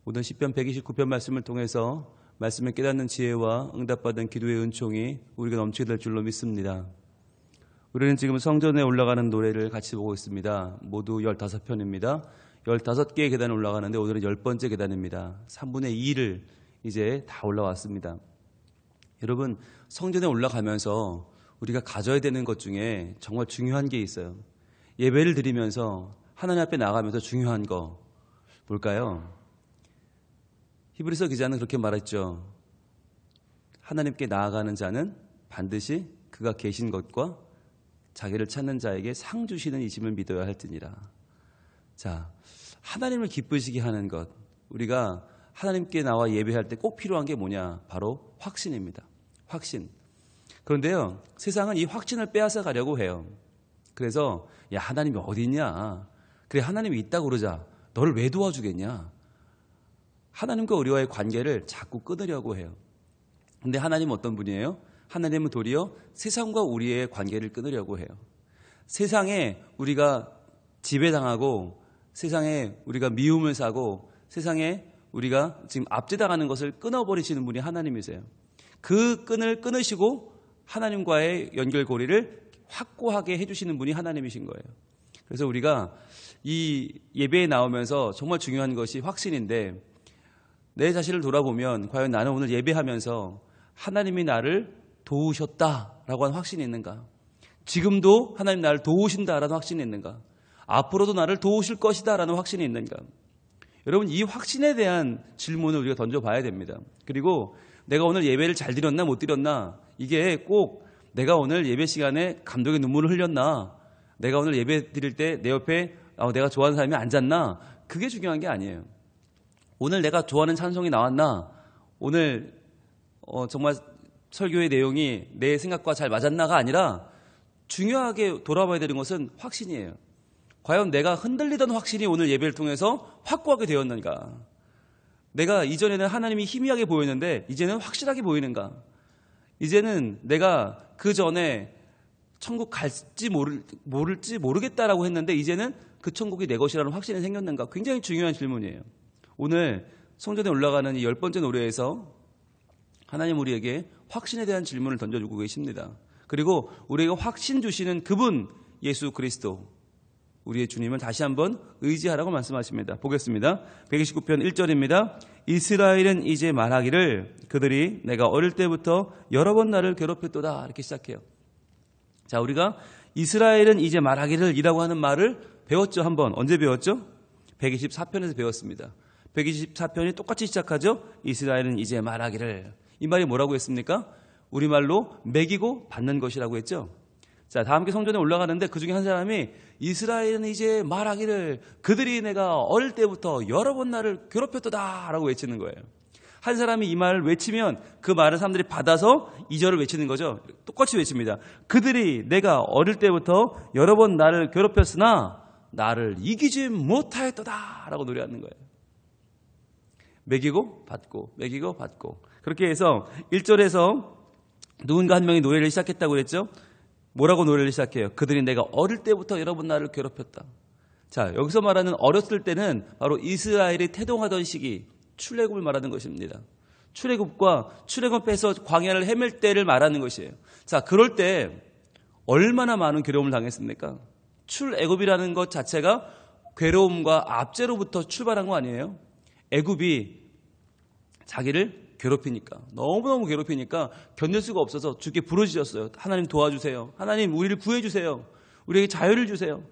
오늘 시편 129편 말씀을 통해서 말씀을 깨닫는 지혜와 응답받은 기도의 은총이 우리가 넘치게 될 줄로 믿습니다. 우리는 지금 성전에 올라가는 노래를 같이 보고 있습니다. 모두 15편입니다. 15개의 계단을 올라가는데 오늘은 10번째 계단입니다. 3분의 2를 이제 다 올라왔습니다. 여러분, 성전에 올라가면서 우리가 가져야 되는 것 중에 정말 중요한 게 있어요. 예배를 드리면서 하나님 앞에 나가면서 중요한 거 뭘까요? 히브리서 기자는 그렇게 말했죠. 하나님께 나아가는 자는 반드시 그가 계신 것과 자기를 찾는 자에게 상 주시는 이심을 믿어야 할지니라. 자, 하나님을 기쁘시게 하는 것, 우리가 하나님께 나와 예배할 때 꼭 필요한 게 뭐냐? 바로 확신입니다. 확신. 그런데요, 세상은 이 확신을 빼앗아 가려고 해요. 그래서 야, 하나님이 어디 있냐? 그래, 하나님이 있다고 그러자. 너를 왜 도와주겠냐? 하나님과 우리와의 관계를 자꾸 끊으려고 해요. 근데 하나님은 어떤 분이에요? 하나님은 도리어 세상과 우리의 관계를 끊으려고 해요. 세상에 우리가 지배당하고 세상에 우리가 미움을 사고 세상에 우리가 지금 압제당하는 것을 끊어버리시는 분이 하나님이세요. 그 끈을 끊으시고 하나님과의 연결고리를 확고하게 해주시는 분이 하나님이신 거예요. 그래서 우리가 이 예배에 나오면서 정말 중요한 것이 확신인데, 내 자신을 돌아보면 과연 나는 오늘 예배하면서 하나님이 나를 도우셨다라고 하는 확신이 있는가? 지금도 하나님 나를 도우신다라는 확신이 있는가? 앞으로도 나를 도우실 것이다라는 확신이 있는가? 여러분, 이 확신에 대한 질문을 우리가 던져봐야 됩니다. 그리고 내가 오늘 예배를 잘 드렸나 못 드렸나, 이게 꼭 내가 오늘 예배 시간에 감동의 눈물을 흘렸나, 내가 오늘 예배 드릴 때 내 옆에 내가 좋아하는 사람이 앉았나, 그게 중요한 게 아니에요. 오늘 내가 좋아하는 찬송이 나왔나, 오늘 정말 설교의 내용이 내 생각과 잘 맞았나가 아니라 중요하게 돌아봐야 되는 것은 확신이에요. 과연 내가 흔들리던 확신이 오늘 예배를 통해서 확고하게 되었는가? 내가 이전에는 하나님이 희미하게 보였는데 이제는 확실하게 보이는가? 이제는 내가 그 전에 천국 갈지 모를지 모르겠다라고 했는데 이제는 그 천국이 내 것이라는 확신이 생겼는가? 굉장히 중요한 질문이에요. 오늘 성전에 올라가는 이 10번째 노래에서 하나님 우리에게 확신에 대한 질문을 던져주고 계십니다. 그리고 우리에게 확신 주시는 그분 예수 그리스도, 우리의 주님을 다시 한번 의지하라고 말씀하십니다. 보겠습니다. 129편 1절입니다. 이스라엘은 이제 말하기를 그들이 내가 어릴 때부터 여러 번 나를 괴롭혔도다. 이렇게 시작해요. 자, 우리가 이스라엘은 이제 말하기를 이라고 하는 말을 배웠죠. 한번. 언제 배웠죠? 124편에서 배웠습니다. 124편이 똑같이 시작하죠. 이스라엘은 이제 말하기를. 이 말이 뭐라고 했습니까? 우리말로 먹이고 받는 것이라고 했죠. 자, 다 함께 성전에 올라가는데 그 중에 한 사람이 이스라엘은 이제 말하기를 그들이 내가 어릴 때부터 여러 번 나를 괴롭혔도다 라고 외치는 거예요. 한 사람이 이 말을 외치면 그 말을 사람들이 받아서 2절을 외치는 거죠. 똑같이 외칩니다. 그들이 내가 어릴 때부터 여러 번 나를 괴롭혔으나 나를 이기지 못하였도다 라고 노래하는 거예요. 먹이고 받고 먹이고 받고. 그렇게 해서 1절에서 누군가 한 명이 노래를 시작했다고 그랬죠. 뭐라고 노래를 시작해요? 그들이 내가 어릴 때부터 여러 번 나를 괴롭혔다. 자, 여기서 말하는 어렸을 때는 바로 이스라엘이 태동하던 시기, 출애굽을 말하는 것입니다. 출애굽과 출애굽해서 광야를 헤맬 때를 말하는 것이에요. 자, 그럴 때 얼마나 많은 괴로움을 당했습니까? 출애굽이라는 것 자체가 괴로움과 압제로부터 출발한 거 아니에요? 애굽이 자기를 괴롭히니까, 너무너무 괴롭히니까 견딜 수가 없어서 주께 부르짖었어요. 하나님 도와주세요. 하나님 우리를 구해주세요. 우리에게 자유를 주세요.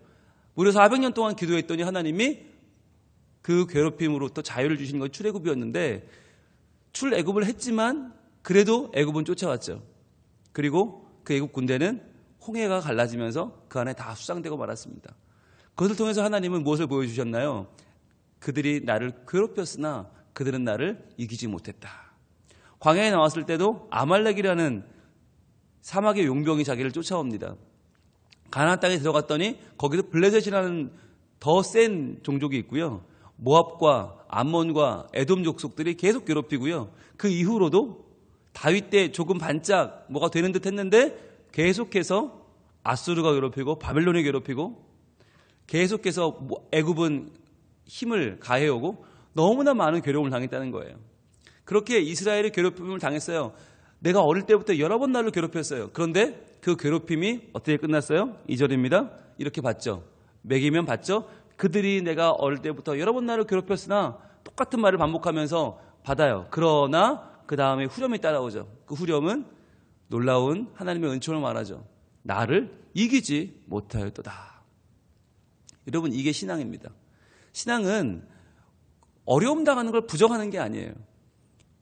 무려 400년 동안 기도했더니 하나님이 그 괴롭힘으로부터 자유를 주신 건 출애굽이었는데, 출애굽을 했지만 그래도 애굽은 쫓아왔죠. 그리고 그 애굽 군대는 홍해가 갈라지면서 그 안에 다 수장되고 말았습니다. 그것을 통해서 하나님은 무엇을 보여주셨나요? 그들이 나를 괴롭혔으나 그들은 나를 이기지 못했다. 광야에 나왔을 때도 아말렉이라는 사막의 용병이 자기를 쫓아옵니다. 가나안 땅에 들어갔더니 거기도 블레셋이라는 더 센 종족이 있고요. 모압과 암몬과 에돔 족속들이 계속 괴롭히고요. 그 이후로도 다윗 때 조금 반짝 뭐가 되는 듯 했는데 계속해서 아수르가 괴롭히고 바벨론이 괴롭히고 계속해서 애굽은 힘을 가해오고 너무나 많은 괴로움을 당했다는 거예요. 그렇게 이스라엘이 괴롭힘을 당했어요. 내가 어릴 때부터 여러 번 나를 괴롭혔어요. 그런데 그 괴롭힘이 어떻게 끝났어요? 2절입니다. 이렇게 받죠. 먹이면 받죠. 그들이 내가 어릴 때부터 여러 번 나를 괴롭혔으나 똑같은 말을 반복하면서 받아요. 그러나 그 다음에 후렴이 따라오죠. 그 후렴은 놀라운 하나님의 은총을 말하죠. 나를 이기지 못하였도다. 여러분, 이게 신앙입니다. 신앙은 어려움 당하는 걸 부정하는 게 아니에요.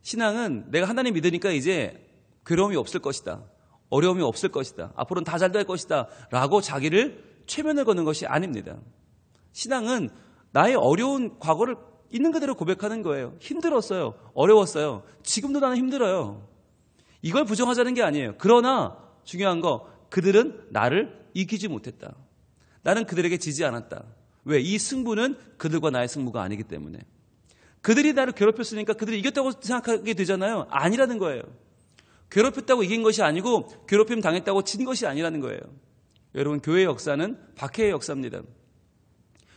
신앙은 내가 하나님 믿으니까 이제 괴로움이 없을 것이다. 어려움이 없을 것이다. 앞으로는 다 잘 될 것이다. 라고 자기를 최면을 거는 것이 아닙니다. 신앙은 나의 어려운 과거를 있는 그대로 고백하는 거예요. 힘들었어요. 어려웠어요. 지금도 나는 힘들어요. 이걸 부정하자는 게 아니에요. 그러나 중요한 거, 그들은 나를 이기지 못했다. 나는 그들에게 지지 않았다. 왜? 이 승부는 그들과 나의 승부가 아니기 때문에. 그들이 나를 괴롭혔으니까 그들이 이겼다고 생각하게 되잖아요. 아니라는 거예요. 괴롭혔다고 이긴 것이 아니고 괴롭힘 당했다고 진 것이 아니라는 거예요. 여러분, 교회의 역사는 박해의 역사입니다.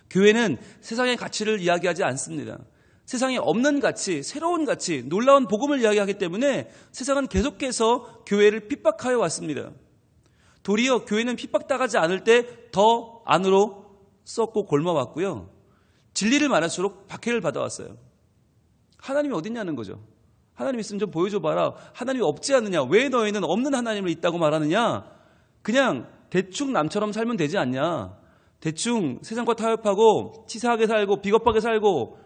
교회는 세상의 가치를 이야기하지 않습니다. 세상에 없는 가치, 새로운 가치, 놀라운 복음을 이야기하기 때문에 세상은 계속해서 교회를 핍박하여 왔습니다. 도리어 교회는 핍박당하지 않을 때 더 안으로 썩고 곪아왔고요. 진리를 말할수록 박해를 받아왔어요. 하나님이 어딨냐는 거죠. 하나님 있으면 좀 보여줘봐라. 하나님이 없지 않느냐. 왜 너희는 없는 하나님을 있다고 말하느냐. 그냥 대충 남처럼 살면 되지 않냐. 대충 세상과 타협하고 치사하게 살고 비겁하게 살고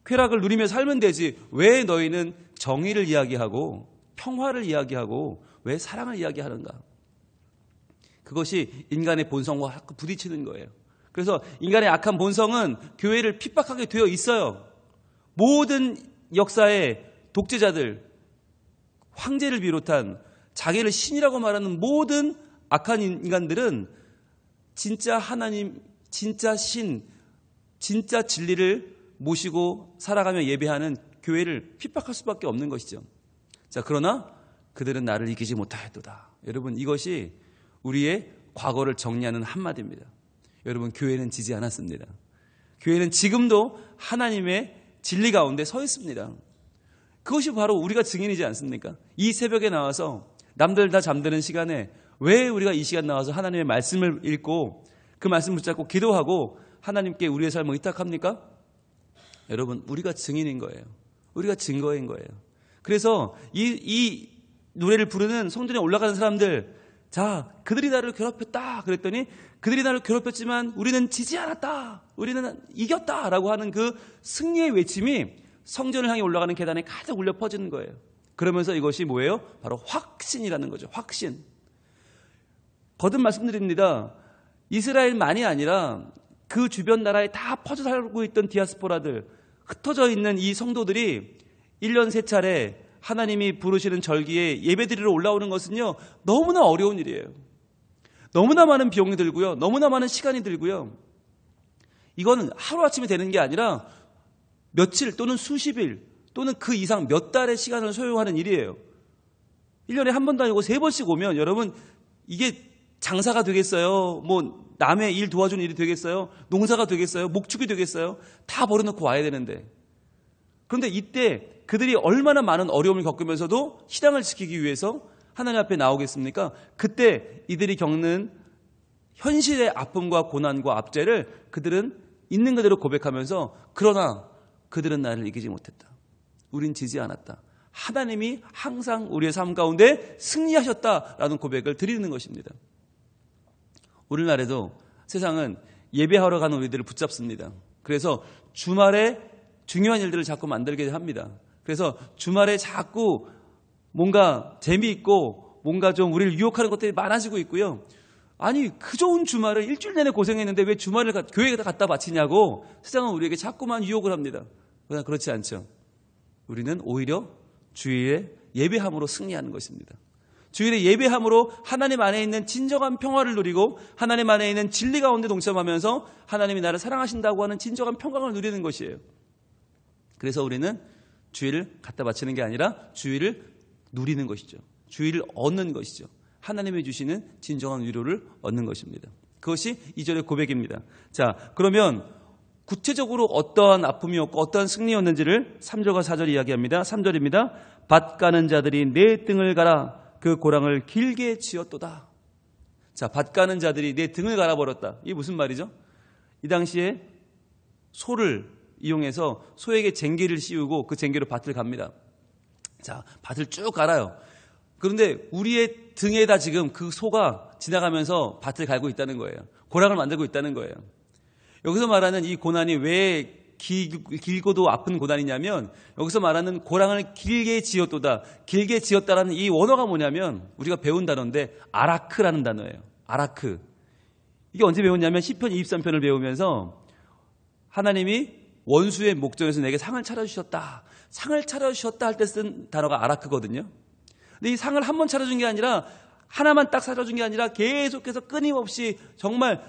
쾌락을 누리며 살면 되지. 왜 너희는 정의를 이야기하고 평화를 이야기하고 왜 사랑을 이야기하는가. 그것이 인간의 본성과 부딪히는 거예요. 그래서 인간의 악한 본성은 교회를 핍박하게 되어 있어요. 모든 역사의 독재자들, 황제를 비롯한 자기를 신이라고 말하는 모든 악한 인간들은 진짜 하나님, 진짜 신, 진짜 진리를 모시고 살아가며 예배하는 교회를 핍박할 수밖에 없는 것이죠. 자, 그러나 그들은 나를 이기지 못하였도다. 여러분, 이것이 우리의 과거를 정리하는 한마디입니다. 여러분, 교회는 지지 않았습니다. 교회는 지금도 하나님의 진리 가운데 서 있습니다. 그것이 바로 우리가 증인이지 않습니까? 이 새벽에 나와서 남들 다 잠드는 시간에 왜 우리가 이 시간 나와서 하나님의 말씀을 읽고 그 말씀 붙잡고 기도하고 하나님께 우리의 삶을 의탁합니까? 여러분, 우리가 증인인 거예요. 우리가 증거인 거예요. 그래서 이 노래를 부르는 성전에 올라가는 사람들, 자, 그들이 나를 괴롭혔다 그랬더니 그들이 나를 괴롭혔지만 우리는 지지 않았다. 우리는 이겼다. 라고 하는 그 승리의 외침이 성전을 향해 올라가는 계단에 가득 울려 퍼지는 거예요. 그러면서 이것이 뭐예요? 바로 확신이라는 거죠. 확신. 거듭 말씀드립니다. 이스라엘만이 아니라 그 주변 나라에 다 퍼져 살고 있던 디아스포라들, 흩어져 있는 이 성도들이 1년 3차례 하나님이 부르시는 절기에 예배드리러 올라오는 것은요, 너무나 어려운 일이에요. 너무나 많은 비용이 들고요. 너무나 많은 시간이 들고요. 이거는 하루아침에 되는 게 아니라 며칠 또는 수십일 또는 그 이상 몇 달의 시간을 소요하는 일이에요. 1년에 한 번도 아니고 3번씩 오면 여러분, 이게 장사가 되겠어요? 뭐 남의 일 도와주는 일이 되겠어요? 농사가 되겠어요? 목축이 되겠어요? 다 버려놓고 와야 되는데. 그런데 이때 그들이 얼마나 많은 어려움을 겪으면서도 신앙을 지키기 위해서 하나님 앞에 나오겠습니까? 그때 이들이 겪는 현실의 아픔과 고난과 압제를 그들은 있는 그대로 고백하면서, 그러나 그들은 나를 이기지 못했다. 우린 지지 않았다. 하나님이 항상 우리의 삶 가운데 승리하셨다라는 고백을 드리는 것입니다. 오늘날에도 세상은 예배하러 가는 우리들을 붙잡습니다. 그래서 주말에 중요한 일들을 자꾸 만들게 합니다. 그래서 주말에 자꾸 뭔가 재미있고 뭔가 좀 우리를 유혹하는 것들이 많아지고 있고요. 아니, 그 좋은 주말을 일주일 내내 고생했는데 왜 주말을 교회에 갖다 바치냐고 세상은 우리에게 자꾸만 유혹을 합니다. 그러나 그렇지 않죠. 우리는 오히려 주일에 예배함으로 승리하는 것입니다. 주일에 예배함으로 하나님 안에 있는 진정한 평화를 누리고 하나님 안에 있는 진리 가운데 동참하면서 하나님이 나를 사랑하신다고 하는 진정한 평강을 누리는 것이에요. 그래서 우리는 주일을 갖다 바치는 게 아니라 주일을 누리는 것이죠. 주일을 얻는 것이죠. 하나님이 주시는 진정한 위로를 얻는 것입니다. 그것이 2절의 고백입니다. 자, 그러면 구체적으로 어떠한 아픔이었고 어떠한 승리였는지를 3절과 4절이 이야기합니다. 3절입니다. 밭 가는 자들이 내 등을 갈아 그 고랑을 길게 지었도다. 자, 밭 가는 자들이 내 등을 갈아버렸다. 이게 무슨 말이죠? 이 당시에 소를 이용해서 소에게 쟁기를 씌우고 그 쟁기로 밭을 갑니다. 자, 밭을 쭉 갈아요. 그런데 우리의 등에다 지금 그 소가 지나가면서 밭을 갈고 있다는 거예요. 고랑을 만들고 있다는 거예요. 여기서 말하는 이 고난이 왜 길고도 아픈 고난이냐면 여기서 말하는 고랑을 길게 지었도다. 길게 지었다라는 이 원어가 뭐냐면 우리가 배운 단어인데 아라크라는 단어예요. 아라크. 이게 언제 배웠냐면 시편 23편을 배우면서 하나님이 원수의 목전에서 내게 상을 차려주셨다. 상을 차려주셨다 할 때 쓴 단어가 아라크거든요. 근데 이 상을 한 번 차려준 게 아니라 하나만 딱 차려준 게 아니라 계속해서 끊임없이 정말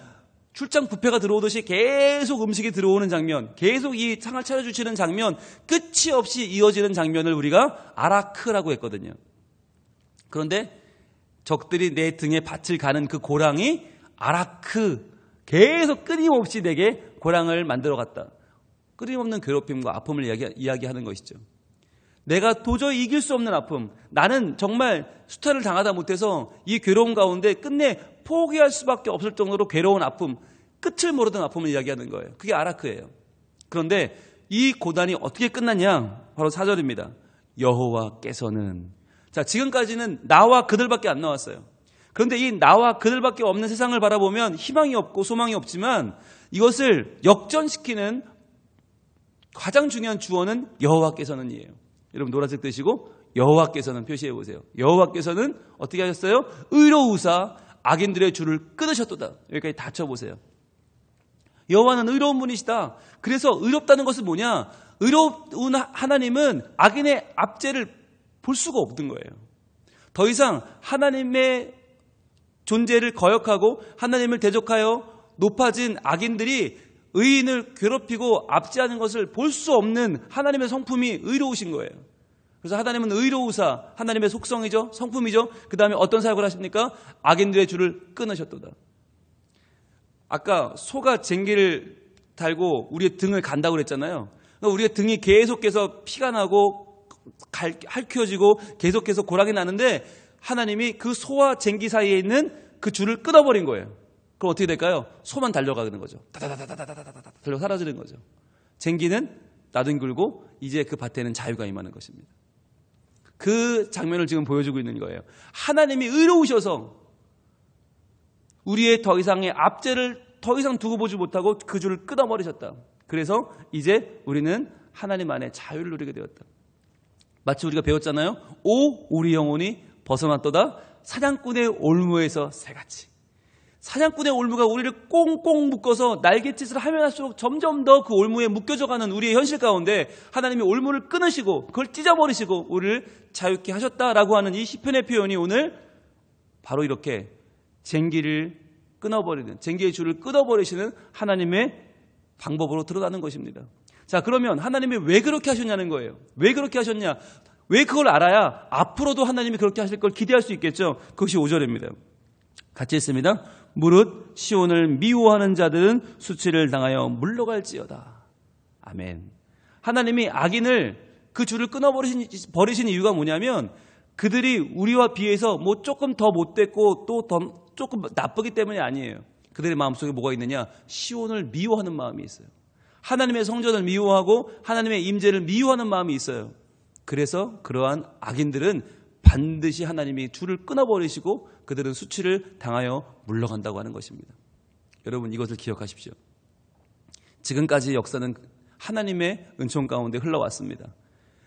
출장 뷔페가 들어오듯이 계속 음식이 들어오는 장면, 계속 이 상을 차려주시는 장면, 끝이 없이 이어지는 장면을 우리가 아라크라고 했거든요. 그런데 적들이 내 등에 밭을 가는 그 고랑이 아라크, 계속 끊임없이 내게 고랑을 만들어갔다. 끊임없는 괴롭힘과 아픔을 이야기하는 것이죠. 내가 도저히 이길 수 없는 아픔, 나는 정말 수탈을 당하다 못해서 이 괴로움 가운데 끝내 포기할 수밖에 없을 정도로 괴로운 아픔, 끝을 모르던 아픔을 이야기하는 거예요. 그게 아라크예요. 그런데 이 고난이 어떻게 끝났냐? 바로 4절입니다. 여호와께서는. 자, 지금까지는 나와 그들밖에 안 나왔어요. 그런데 이 나와 그들밖에 없는 세상을 바라보면 희망이 없고 소망이 없지만 이것을 역전시키는 가장 중요한 주어는 여호와께서는이에요. 여러분 노란색 뜨시고 여호와께서는 표시해 보세요. 여호와께서는 어떻게 하셨어요? 의로우사 악인들의 줄을 끊으셨도다. 여기까지 다 쳐보세요. 여호와는 의로운 분이시다. 그래서 의롭다는 것은 뭐냐? 의로운 하나님은 악인의 압제를 볼 수가 없는 거예요. 더 이상 하나님의 존재를 거역하고 하나님을 대적하여 높아진 악인들이 의인을 괴롭히고 압제하는 것을 볼 수 없는 하나님의 성품이 의로우신 거예요. 그래서 하나님은 의로우사, 하나님의 속성이죠. 성품이죠. 그 다음에 어떤 사역을 하십니까? 악인들의 줄을 끊으셨도다. 아까 소가 쟁기를 달고 우리의 등을 간다고 그랬잖아요. 우리의 등이 계속해서 피가 나고 핥혀지고 계속해서 고랑이 나는데 하나님이 그 소와 쟁기 사이에 있는 그 줄을 끊어버린 거예요. 그럼 어떻게 될까요? 소만 달려가는 거죠. 다다다다다다다다다 달려 사라지는 거죠. 쟁기는 나뒹굴고 이제 그 밭에는 자유가 임하는 것입니다. 그 장면을 지금 보여주고 있는 거예요. 하나님이 의로우셔서 우리의 더 이상의 압제를 더 이상 두고 보지 못하고 그 줄을 끊어버리셨다. 그래서 이제 우리는 하나님 안에 자유를 누리게 되었다. 마치 우리가 배웠잖아요. 오 우리 영혼이 벗어났도다. 사냥꾼의 올무에서 새같이. 사냥꾼의 올무가 우리를 꽁꽁 묶어서 날갯짓을 하면 할수록 점점 더 그 올무에 묶여져가는 우리의 현실 가운데 하나님이 올무를 끊으시고 그걸 찢어버리시고 우리를 자유케 하셨다라고 하는 이 시편의 표현이 오늘 바로 이렇게 쟁기의 줄을 끊어버리시는 하나님의 방법으로 드러나는 것입니다. 자, 그러면 하나님이 왜 그렇게 하셨냐는 거예요. 왜 그렇게 하셨냐? 왜 그걸 알아야 앞으로도 하나님이 그렇게 하실 걸 기대할 수 있겠죠? 그것이 5절입니다. 같이 읽습니다. 무릇 시온을 미워하는 자들은 수치를 당하여 물러갈지어다. 아멘. 하나님이 악인을 그 줄을 끊어버리신 이유가 뭐냐면 그들이 우리와 비해서 뭐 조금 더 못됐고 또 더 조금 나쁘기 때문이 아니에요. 그들의 마음속에 뭐가 있느냐? 시온을 미워하는 마음이 있어요. 하나님의 성전을 미워하고 하나님의 임재를 미워하는 마음이 있어요. 그래서 그러한 악인들은 반드시 하나님이 줄을 끊어버리시고 그들은 수치를 당하여 물러간다고 하는 것입니다. 여러분 이것을 기억하십시오. 지금까지 역사는 하나님의 은총 가운데 흘러왔습니다.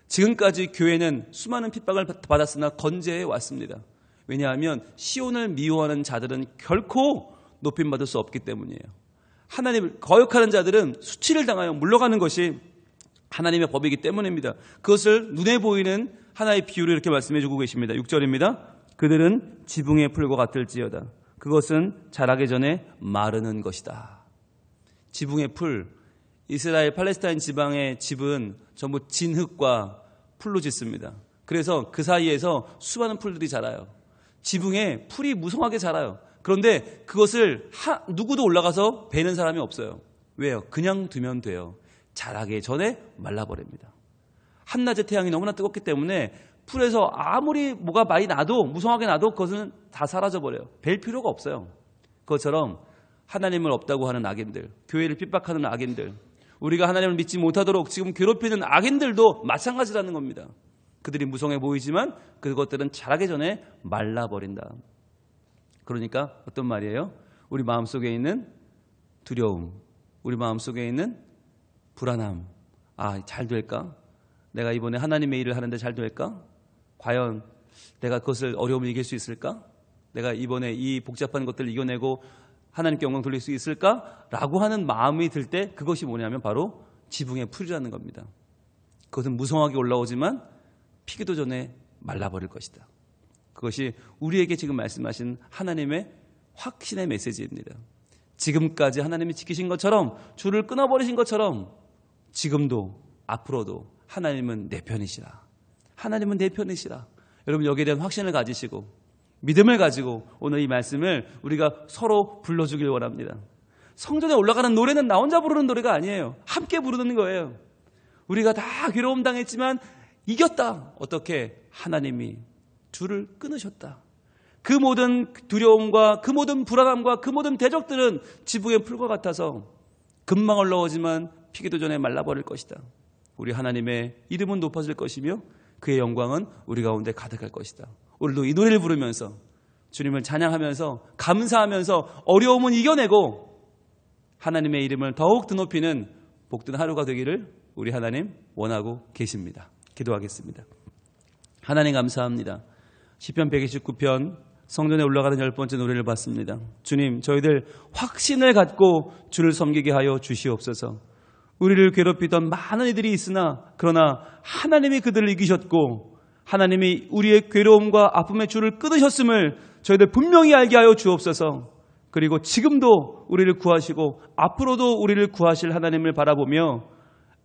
지금까지 교회는 수많은 핍박을 받았으나 건재해 왔습니다. 왜냐하면 시온을 미워하는 자들은 결코 높임받을 수 없기 때문이에요. 하나님을 거역하는 자들은 수치를 당하여 물러가는 것이 하나님의 법이기 때문입니다. 그것을 눈에 보이는 하나의 비유로 이렇게 말씀해 주고 계십니다. 6절입니다. 그들은 지붕의 풀과 같을지어다. 그것은 자라기 전에 마르는 것이다. 지붕의 풀, 이스라엘 팔레스타인 지방의 집은 전부 진흙과 풀로 짓습니다. 그래서 그 사이에서 수많은 풀들이 자라요. 지붕에 풀이 무성하게 자라요. 그런데 그것을 누구도 올라가서 베는 사람이 없어요. 왜요? 그냥 두면 돼요. 자라기 전에 말라버립니다. 한낮의 태양이 너무나 뜨겁기 때문에 풀에서 아무리 뭐가 많이 나도 무성하게 나도 그것은 다 사라져버려요. 뵐 필요가 없어요. 그것처럼 하나님을 없다고 하는 악인들, 교회를 핍박하는 악인들, 우리가 하나님을 믿지 못하도록 지금 괴롭히는 악인들도 마찬가지라는 겁니다. 그들이 무성해 보이지만 그것들은 자라기 전에 말라버린다. 그러니까 어떤 말이에요? 우리 마음속에 있는 두려움, 우리 마음속에 있는 불안함, 잘 될까? 내가 이번에 하나님의 일을 하는데 잘 될까? 과연 내가 그것을 어려움을 이길 수 있을까? 내가 이번에 이 복잡한 것들을 이겨내고 하나님께 영광 돌릴 수 있을까? 라고 하는 마음이 들 때 그것이 뭐냐면 바로 지붕의 풀이라는 겁니다. 그것은 무성하게 올라오지만 피기도 전에 말라버릴 것이다. 그것이 우리에게 지금 말씀하신 하나님의 확신의 메시지입니다. 지금까지 하나님이 지키신 것처럼, 줄을 끊어버리신 것처럼 지금도 앞으로도 하나님은 내 편이시라. 하나님은 내 편이시라. 여러분, 여기에 대한 확신을 가지시고 믿음을 가지고 오늘 이 말씀을 우리가 서로 불러주길 원합니다. 성전에 올라가는 노래는 나 혼자 부르는 노래가 아니에요. 함께 부르는 거예요. 우리가 다 괴로움 당했지만 이겼다. 어떻게? 하나님이 줄을 끊으셨다. 그 모든 두려움과 그 모든 불안함과 그 모든 대적들은 지붕의 풀과 같아서 금방 올라오지만 피기도 전에 말라버릴 것이다. 우리 하나님의 이름은 높아질 것이며 그의 영광은 우리 가운데 가득할 것이다. 오늘도 이 노래를 부르면서 주님을 찬양하면서 감사하면서 어려움은 이겨내고 하나님의 이름을 더욱 드높이는 복된 하루가 되기를 우리 하나님 원하고 계십니다. 기도하겠습니다. 하나님 감사합니다. 시편 129편 성전에 올라가는 10번째 노래를 봤습니다. 주님, 저희들 확신을 갖고 주를 섬기게 하여 주시옵소서. 우리를 괴롭히던 많은 이들이 있으나 그러나 하나님이 그들을 이기셨고 하나님이 우리의 괴로움과 아픔의 줄을 끊으셨음을 저희들 분명히 알게 하여 주옵소서. 그리고 지금도 우리를 구하시고 앞으로도 우리를 구하실 하나님을 바라보며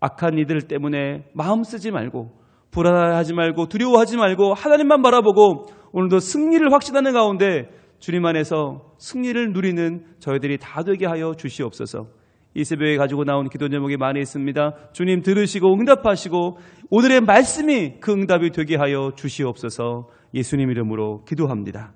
악한 이들 때문에 마음 쓰지 말고 불안하지 말고 두려워하지 말고 하나님만 바라보고 오늘도 승리를 확신하는 가운데 주님 안에서 승리를 누리는 저희들이 다 되게 하여 주시옵소서. 이 새벽에 가지고 나온 기도 제목이 많이 있습니다. 주님 들으시고 응답하시고 오늘의 말씀이 그 응답이 되게 하여 주시옵소서. 예수님 이름으로 기도합니다.